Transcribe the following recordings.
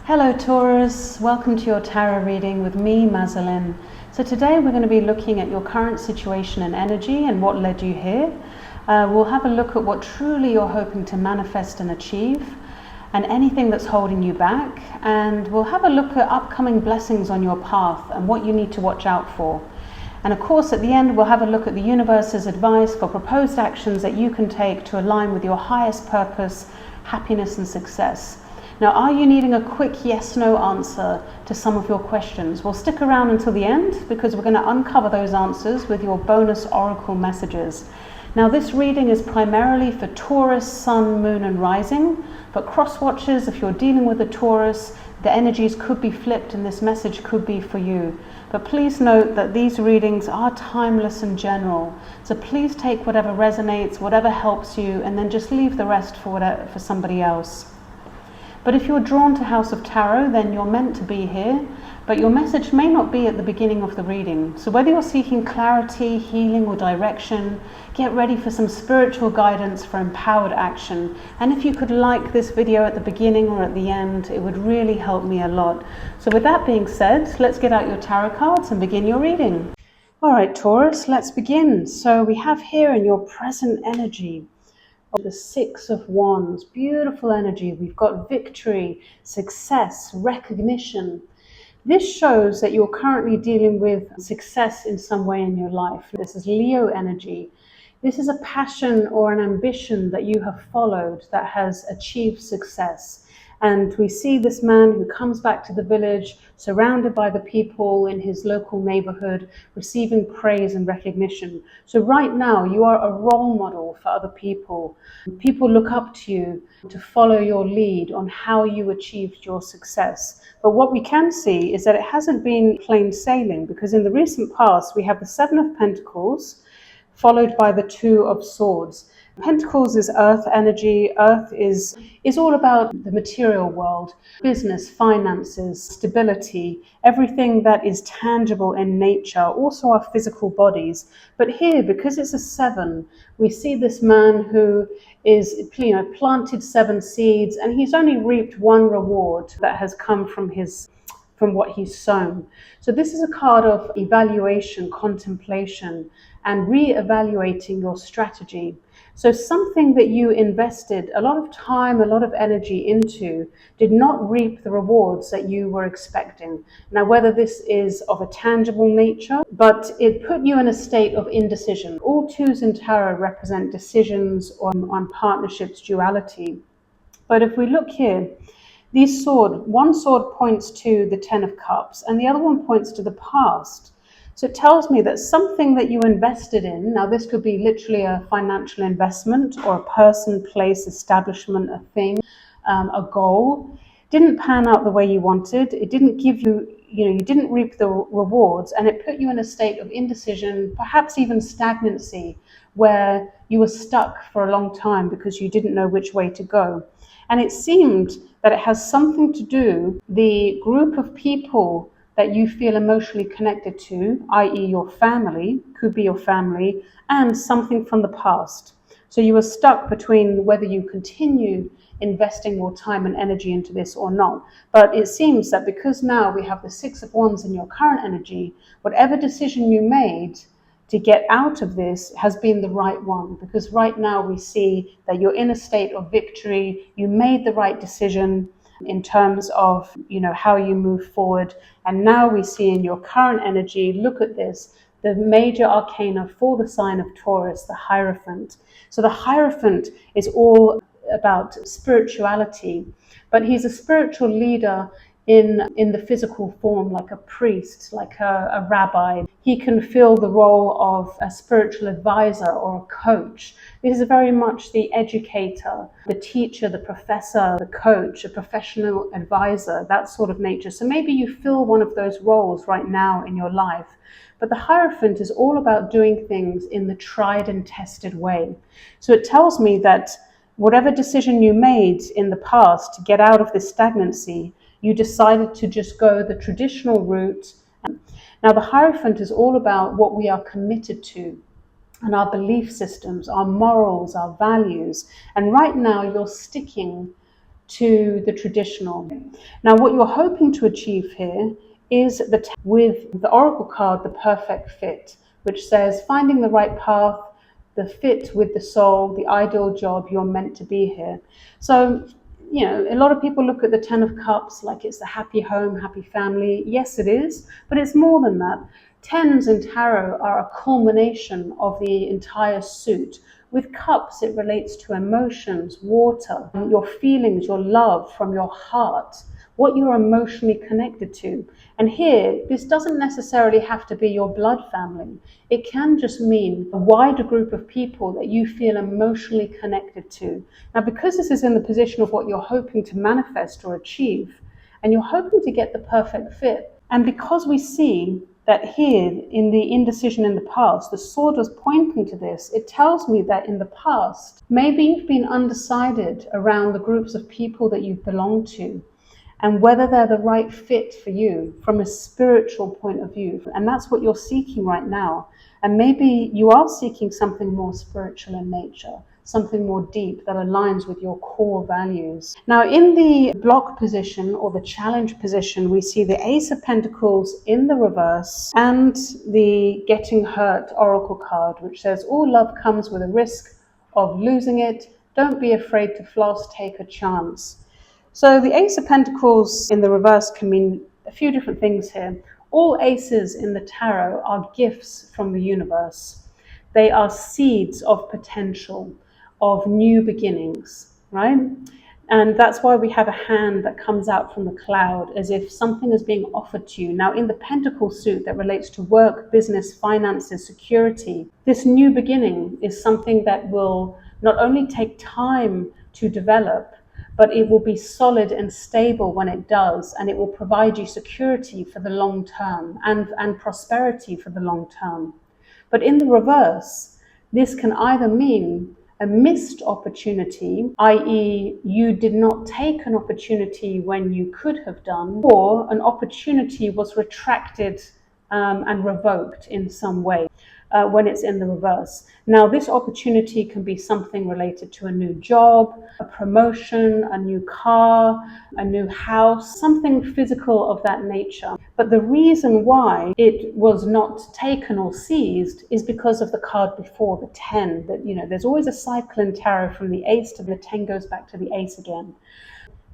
Hello Taurus, welcome to your tarot reading with me, Mazalin. So today we're going to be looking at your current situation and energy and what led you here. We'll have a look at what truly you're hoping to manifest and achieve and anything that's holding you back. And we'll have a look at upcoming blessings on your path and what you need to watch out for. And of course, at the end, we'll have a look at the universe's advice for proposed actions that you can take to align with your highest purpose, happiness and success. Now, are you needing a quick yes/no answer to some of your questions? Well, stick around until the end because we're going to uncover those answers with your bonus oracle messages. Now, this reading is primarily for Taurus, Sun, Moon and Rising, but cross watchers, if you're dealing with a Taurus, the energies could be flipped and this message could be for you. But please note that these readings are timeless and general. So please take whatever resonates, whatever helps you, and then just leave the rest for somebody else. But if you're drawn to House of Tarot, then you're meant to be here, but your message may not be at the beginning of the reading. So whether you're seeking clarity, healing or direction, get ready for some spiritual guidance for empowered action. And if you could like this video at the beginning or at the end, it would really help me a lot. So with that being said, let's get out your tarot cards and begin your reading. All right, Taurus, let's begin. So we have here in your present energy, the Six of Wands, beautiful energy. We've got victory, success, recognition. This shows that you're currently dealing with success in some way in your life. This is Leo energy. This is a passion or an ambition that you have followed that has achieved success. And we see this man who comes back to the village, surrounded by the people in his local neighborhood, receiving praise and recognition. So right now, you are a role model for other people. People look up to you to follow your lead on how you achieved your success. But what we can see is that it hasn't been plain sailing, because in the recent past, we have the Seven of Pentacles, followed by the Two of Swords. Pentacles is earth energy. Earth is all about the material world, business, finances, stability, everything that is tangible in nature, also our physical bodies. But here, because it's a seven, we see this man who is, planted seven seeds, and he's only reaped one reward that has come from what he's sown. So this is a card of evaluation, contemplation, and re-evaluating your strategy. So something that you invested a lot of time, a lot of energy into, did not reap the rewards that you were expecting. Now, whether this is of a tangible nature, but it put you in a state of indecision. All twos in tarot represent decisions on partnerships, duality. But if we look here, one sword points to the Ten of Cups and the other one points to the past. So it tells me that something that you invested in, now this could be literally a financial investment or a person, place, establishment, a thing, a goal, didn't pan out the way you wanted. It didn't give you, you didn't reap the rewards, and it put you in a state of indecision, perhaps even stagnancy, where you were stuck for a long time because you didn't know which way to go. And it seemed that it has something to do, the group of people that you feel emotionally connected to, i.e. your family, could be your family, and something from the past. So you were stuck between whether you continue investing more time and energy into this or not. But it seems that because now we have the Six of Wands in your current energy, whatever decision you made to get out of this has been the right one, because right now we see that you're in a state of victory. You made the right decision in terms of how you move forward. And now we see in your current energy, look at this, the major arcana for the sign of Taurus, the Hierophant. So the Hierophant is all about spirituality, but he's a spiritual leader in the physical form, like a priest, like a rabbi. He can fill the role of a spiritual advisor or a coach. This is very much the educator, the teacher, the professor, the coach, a professional advisor, that sort of nature. So maybe you fill one of those roles right now in your life. But the Hierophant is all about doing things in the tried and tested way. So it tells me that whatever decision you made in the past to get out of this stagnancy, you decided to just go the traditional route. Now, the Hierophant is all about what we are committed to and our belief systems, our morals, our values. And right now you're sticking to the traditional. Now, what you're hoping to achieve here is with the Oracle card, the perfect fit, which says finding the right path, the fit with the soul, the ideal job, you're meant to be here. So, you know, a lot of people look at the Ten of Cups like it's the happy home, happy family. Yes, it is, but it's more than that. Tens in tarot are a culmination of the entire suit. With cups, it relates to emotions, water, your feelings, your love from your heart, what you're emotionally connected to. And here, this doesn't necessarily have to be your blood family. It can just mean a wider group of people that you feel emotionally connected to. Now, because this is in the position of what you're hoping to manifest or achieve, and you're hoping to get the perfect fit, and because we see that here in the indecision in the past, the sword was pointing to this, it tells me that in the past, maybe you've been undecided around the groups of people that you've belonged to and whether they're the right fit for you from a spiritual point of view. And that's what you're seeking right now. And maybe you are seeking something more spiritual in nature, something more deep that aligns with your core values. Now, in the block position or the challenge position, we see the Ace of Pentacles in the reverse and the Getting Hurt Oracle card, which says all love comes with a risk of losing it. Don't be afraid to floss, take a chance. So the Ace of Pentacles in the reverse can mean a few different things here. All aces in the tarot are gifts from the universe. They are seeds of potential, of new beginnings, right? And that's why we have a hand that comes out from the cloud as if something is being offered to you. Now, in the Pentacle suit that relates to work, business, finances, security, this new beginning is something that will not only take time to develop, but it will be solid and stable when it does, and it will provide you security for the long term and prosperity for the long term. But in the reverse, this can either mean a missed opportunity, i.e. you did not take an opportunity when you could have done, or an opportunity was retracted and revoked in some way. When it's in the reverse. Now, this opportunity can be something related to a new job, a promotion, a new car, a new house, something physical of that nature. But the reason why it was not taken or seized is because of the card before, the 10. That, you know, there's always a cycle in tarot from the ace to the 10 goes back to the ace again.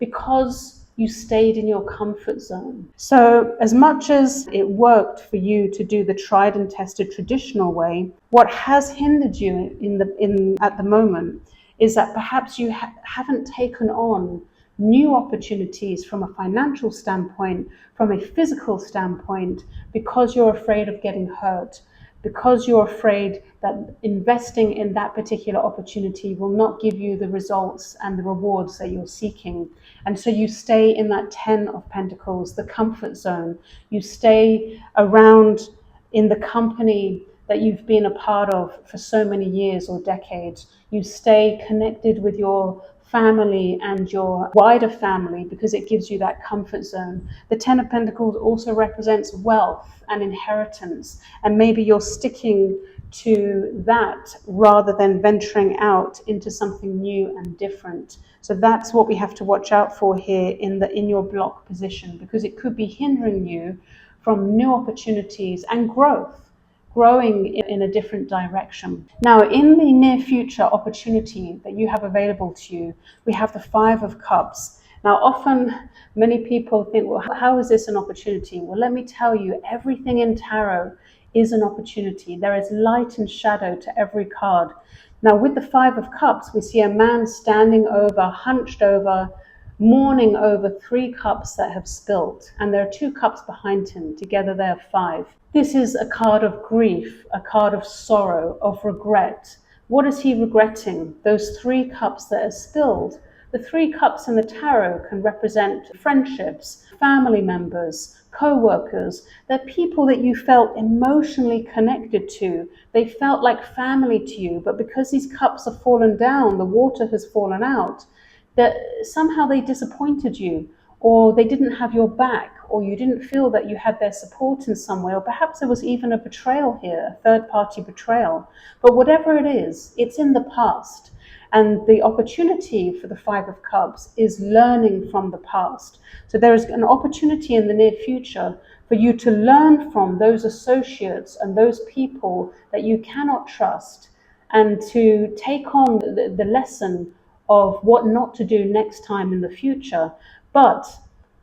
Because you stayed in your comfort zone. So as much as it worked for you to do the tried and tested traditional way, what has hindered you at the moment is that perhaps you haven't taken on new opportunities from a financial standpoint, from a physical standpoint, because you're afraid of getting hurt, because you're afraid that investing in that particular opportunity will not give you the results and the rewards that you're seeking. And so you stay in that 10 of Pentacles, the comfort zone. You stay around in the company that you've been a part of for so many years or decades. You stay connected with your family and your wider family because it gives you that comfort zone. The 10 of Pentacles also represents wealth and inheritance, and maybe you're sticking to that rather than venturing out into something new and different. So that's what we have to watch out for here in your block position, because it could be hindering you from new opportunities and growing in a different direction. Now, in the near future opportunity that you have available to you, we have the 5 of Cups. Now, often many people think, well, how is this an opportunity? Well, let me tell you, everything in tarot is an opportunity. There is light and shadow to every card. Now, with the 5 of Cups, we see a man standing over, hunched over, mourning over 3 cups that have spilt, and there are 2 cups behind him. Together they are 5. This is a card of grief, a card of sorrow, of regret. What is he regretting? Those 3 cups that are spilled. The 3 cups in the tarot can represent friendships, family members, co-workers. They're people that you felt emotionally connected to. They felt like family to you, but because these cups have fallen down, the water has fallen out, that somehow they disappointed you, or they didn't have your back, or you didn't feel that you had their support in some way, or perhaps there was even a betrayal here, a third-party betrayal. But whatever it is, it's in the past. And the opportunity for the Five of Cups is learning from the past. So there is an opportunity in the near future for you to learn from those associates and those people that you cannot trust, and to take on the lesson of what not to do next time in the future. But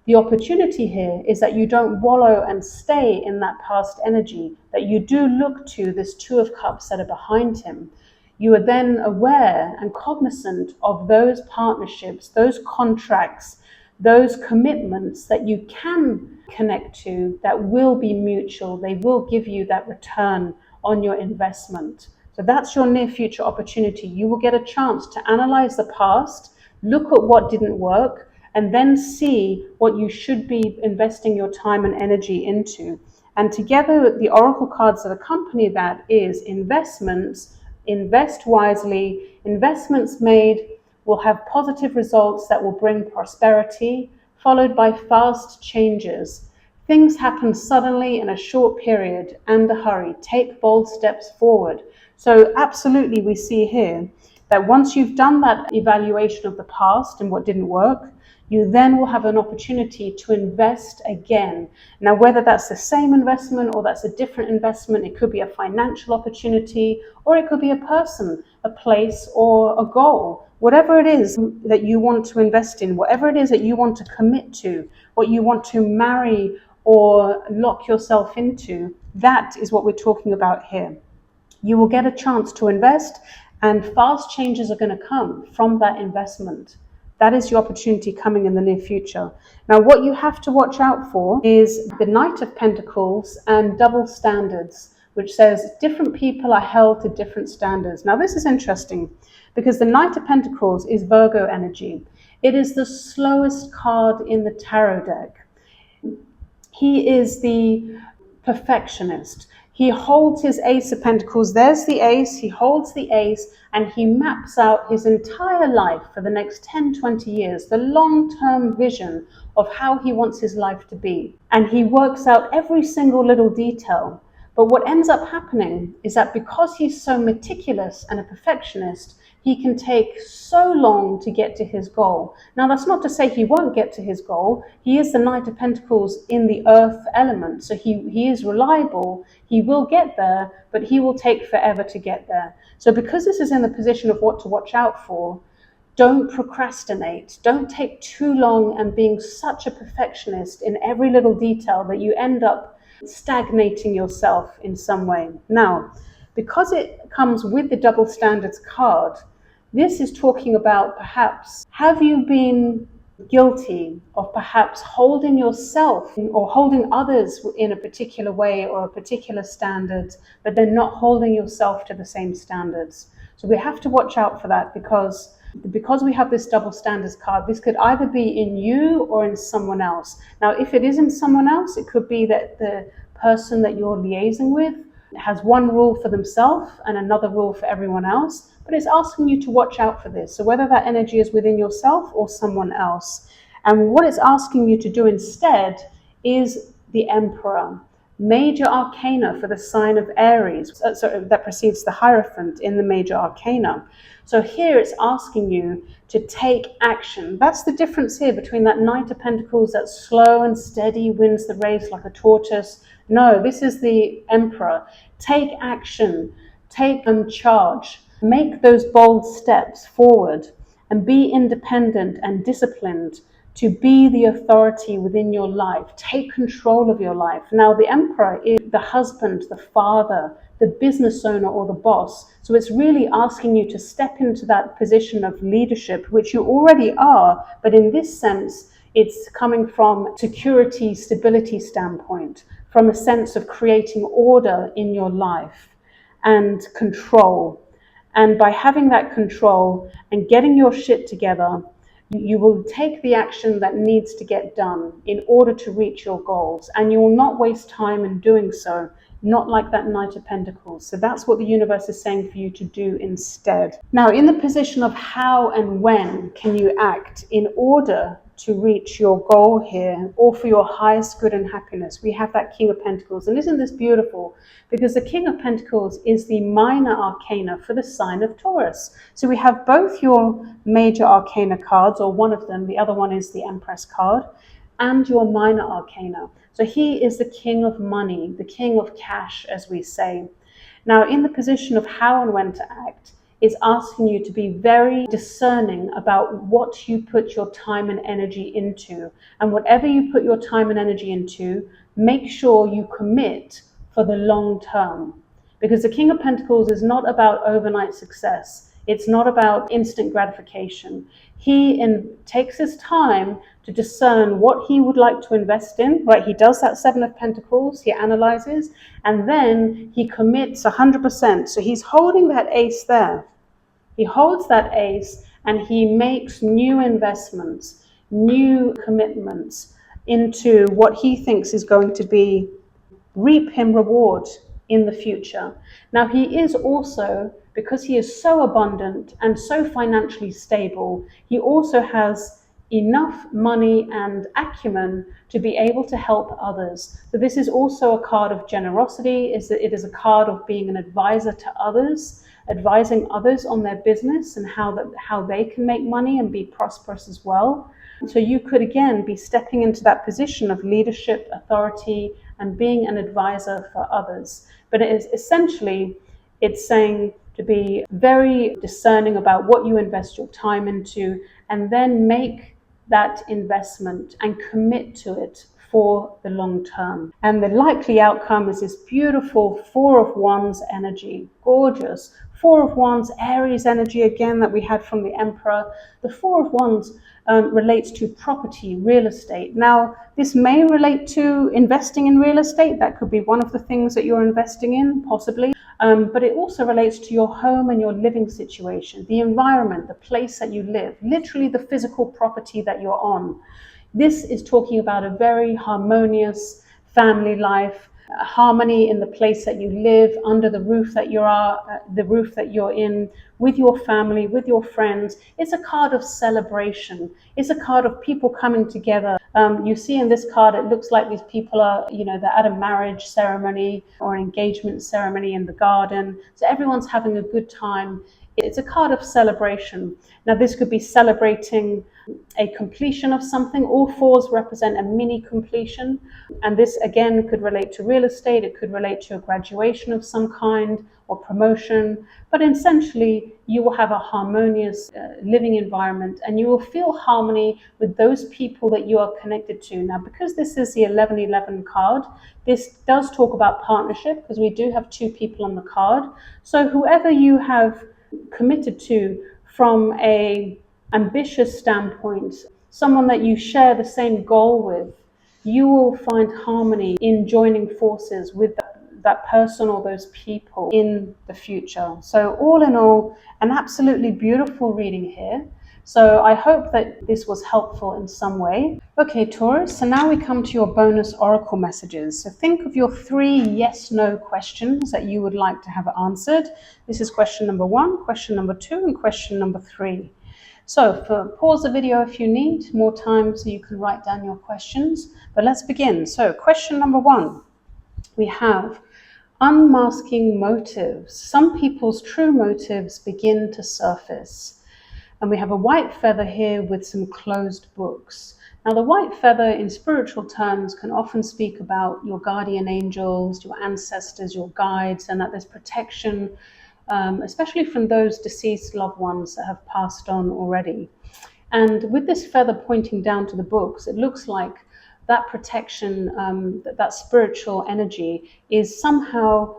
the opportunity here is that you don't wallow and stay in that past energy, that you do look to this Two of Cups that are behind him. You are then aware and cognizant of those partnerships, those contracts, those commitments that you can connect to that will be mutual. They will give you that return on your investment. So that's your near future opportunity. You will get a chance to analyze the past, look at what didn't work, and then see what you should be investing your time and energy into. And together, the oracle cards that accompany that is investments. Invest wisely. Investments made will have positive results that will bring prosperity, followed by fast changes. Things happen suddenly in a short period and a hurry. Take bold steps forward. So absolutely, we see here that once you've done that evaluation of the past and what didn't work, you then will have an opportunity to invest again. Now, whether that's the same investment or that's a different investment, it could be a financial opportunity, or it could be a person, a place, or a goal. Whatever it is that you want to invest in, whatever it is that you want to commit to, what you want to marry or lock yourself into, that is what we're talking about here. You will get a chance to invest, and fast changes are going to come from that investment. That is your opportunity coming in the near future. Now, what you have to watch out for is the Knight of Pentacles and double standards, which says different people are held to different standards. Now, this is interesting because the Knight of Pentacles is Virgo energy. It is the slowest card in the tarot deck. He is the perfectionist. He holds his Ace of Pentacles. There's the Ace. He holds the Ace, and he maps out his entire life for the next 10, 20 years, the long-term vision of how he wants his life to be. And he works out every single little detail. But what ends up happening is that because he's so meticulous and a perfectionist, he can take so long to get to his goal. Now, that's not to say he won't get to his goal. He is the Knight of Pentacles in the earth element, so he is reliable. He will get there, but he will take forever to get there. So because this is in the position of what to watch out for, don't procrastinate. Don't take too long and being such a perfectionist in every little detail that you end up stagnating yourself in some way. Now, because it comes with the double standards card, this is talking about perhaps, have you been guilty of perhaps holding yourself or holding others in a particular way or a particular standard, but then not holding yourself to the same standards? So we have to watch out for that because we have this double standards card. This could either be in you or in someone else. Now, if it is in someone else, it could be that the person that you're liaising with has one rule for themselves and another rule for everyone else, but it's asking you to watch out for this. So whether that energy is within yourself or someone else. And what it's asking you to do instead is the Emperor, major arcana for the sign of Aries, that precedes the Hierophant in the major arcana. So here it's asking you to take action. That's the difference here between that Knight of Pentacles that's slow and steady, wins the race like a tortoise. No, this is the Emperor. Take action, take charge, make those bold steps forward, and be independent and disciplined to be the authority within your life. Take control of your life. Now, the Emperor is the husband, the father, the business owner, or the boss. So it's really asking you to step into that position of leadership, which you already are, but in this sense, it's coming from security, stability standpoint, from a sense of creating order in your life and control. And by having that control and getting your shit together, you will take the action that needs to get done in order to reach your goals. And you will not waste time in doing so, not like that Knight of Pentacles. So that's what the universe is saying for you to do instead. Now, in the position of how and when can you act in order to reach your goal here, or for your highest good and happiness. We have that King of Pentacles. And isn't this beautiful? Because the King of Pentacles is the minor arcana for the sign of Taurus. So we have both your major arcana cards, or one of them, the other one is the Empress card, and your minor arcana. So he is the king of money, the king of cash, as we say. Now, in the position of how and when to act, is asking you to be very discerning about what you put your time and energy into. And whatever you put your time and energy into, make sure you commit for the long term. Because the King of Pentacles is not about overnight success. It's not about instant gratification. He takes his time to discern what he would like to invest in, right? He does that Seven of Pentacles, he analyzes, and then he commits 100%. So he's holding that ace there. He holds that ace and he makes new investments, new commitments into what he thinks is going to reap him reward in the future. Now, he is also, because he is so abundant and so financially stable, he also has enough money and acumen to be able to help others. So this is also a card of generosity. It is a card of being an advisor to others, advising others on their business and how they can make money and be prosperous as well. So you could again be stepping into that position of leadership, authority, and being an advisor for others. But it is essentially, it's saying to be very discerning about what you invest your time into, and then make that investment and commit to it for the long term. And the likely outcome is this beautiful Four of Wands energy, gorgeous. Four of Wands, Aries energy again that we had from the Emperor. The Four of Wands relates to property, real estate. Now, this may relate to investing in real estate. That could be one of the things that you're investing in, possibly. But it also relates to your home and your living situation, the environment, the place that you live, literally the physical property that you're on. This is talking about a very harmonious family life, harmony in the place that you live, under the roof that you're in, with your family, with your friends. It's a card of celebration. It's a card of people coming together. You see in this card, it looks like these people are, they're at a marriage ceremony or an engagement ceremony in the garden. So everyone's having a good time. It's a card of celebration. Now, this could be celebrating a completion of something. All fours represent a mini completion. And this, again, could relate to real estate. It could relate to a graduation of some kind or promotion. But essentially, you will have a harmonious living environment, and you will feel harmony with those people that you are connected to. Now, because this is the 1111 card, this does talk about partnership, because we do have two people on the card. So whoever you have committed to from a ambitious standpoint, someone that you share the same goal with, you will find harmony in joining forces with that person or those people in the future. So all in all, an absolutely beautiful reading here. So I hope that this was helpful in some way. Okay, Taurus, so now we come to your bonus oracle messages. So think of your 3 yes/no questions that you would like to have answered. This is question number 1, question number 2, and question number 3. So pause the video if you need more time so you can write down your questions. But let's begin. So question number 1, we have unmasking motives. Some people's true motives begin to surface. And we have a white feather here with some closed books. Now, the white feather in spiritual terms can often speak about your guardian angels, your ancestors, your guides, and that there's protection, especially from those deceased loved ones that have passed on already. And with this feather pointing down to the books, it looks like that protection, that spiritual energy is somehow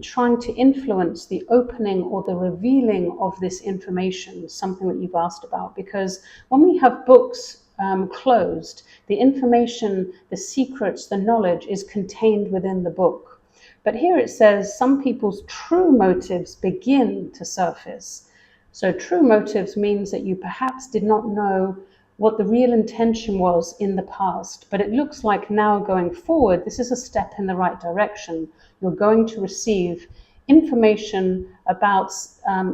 trying to influence the opening or the revealing of this information, something that you've asked about. Because when we have books closed, the information, the secrets, the knowledge is contained within the book. But here it says some people's true motives begin to surface. So true motives means that you perhaps did not know what the real intention was in the past, but it looks like now going forward, this is a step in the right direction. You're going to receive information about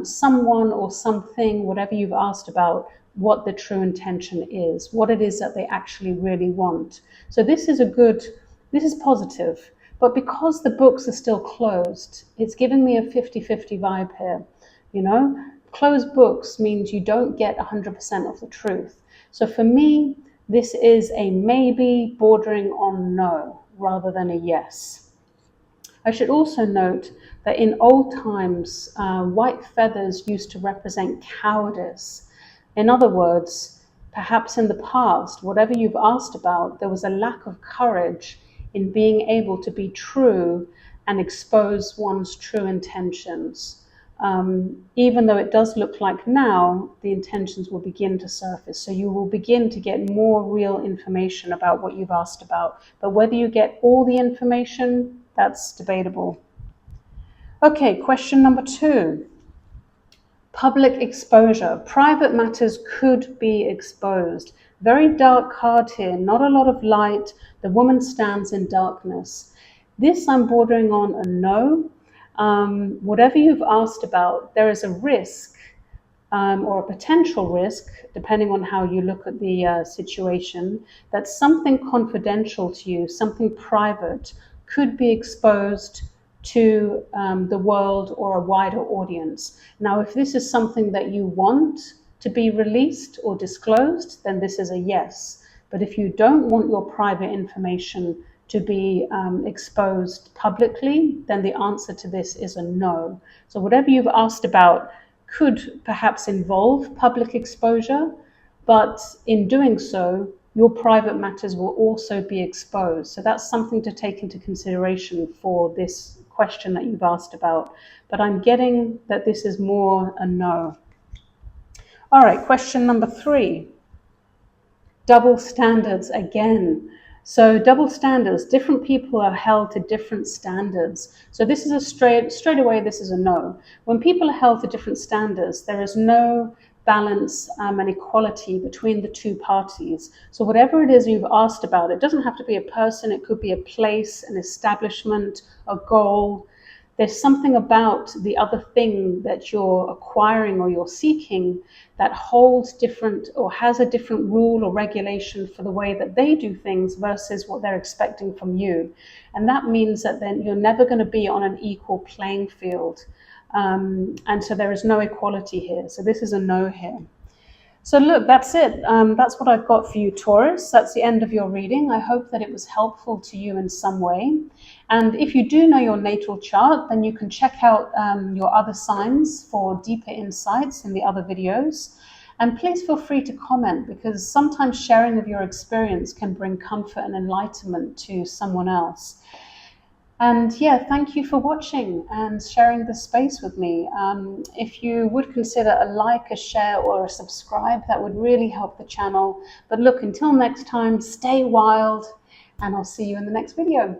someone or something, whatever you've asked about, what the true intention is, what it is that they actually really want. So this is positive. But because the books are still closed, it's giving me a 50-50 vibe here. You know, closed books means you don't get 100% of the truth. So for me, this is a maybe bordering on no rather than a yes. I should also note that in old times, white feathers used to represent cowardice. In other words, perhaps in the past, whatever you've asked about, there was a lack of courage in being able to be true and expose one's true intentions. Even though it does look like now the intentions will begin to surface. So you will begin to get more real information about what you've asked about. But whether you get all the information, that's debatable. Okay, question number 2. Public exposure. Private matters could be exposed. Very dark card here, not a lot of light. The woman stands in darkness. This I'm bordering on a no. Whatever you've asked about, there is a risk or a potential risk, depending on how you look at the situation, that something confidential to you, something private, could be exposed to the world or a wider audience. Now, if this is something that you want to be released or disclosed, then this is a yes. But if you don't want your private information to be exposed publicly, then the answer to this is a no. So whatever you've asked about could perhaps involve public exposure, but in doing so, your private matters will also be exposed. So that's something to take into consideration for this question that you've asked about. But I'm getting that this is more a no. All right, question number 3. Double standards again. So double standards, different people are held to different standards. So this is a straight away, this is a no. When people are held to different standards, there is no balance and equality between the two parties. So whatever it is you've asked about, it doesn't have to be a person, it could be a place, an establishment, a goal. There's something about the other thing that you're acquiring or you're seeking that holds different or has a different rule or regulation for the way that they do things versus what they're expecting from you. And that means that then you're never going to be on an equal playing field. And so there is no equality here. So this is a no here. So look, that's it. That's what I've got for you, Taurus. That's the end of your reading. I hope that it was helpful to you in some way. And if you do know your natal chart, then you can check out your other signs for deeper insights in the other videos. And please feel free to comment, because sometimes sharing of your experience can bring comfort and enlightenment to someone else. And yeah, thank you for watching and sharing this space with me. If you would consider a like, a share, or a subscribe, that would really help the channel. But look, until next time, stay wild, and I'll see you in the next video.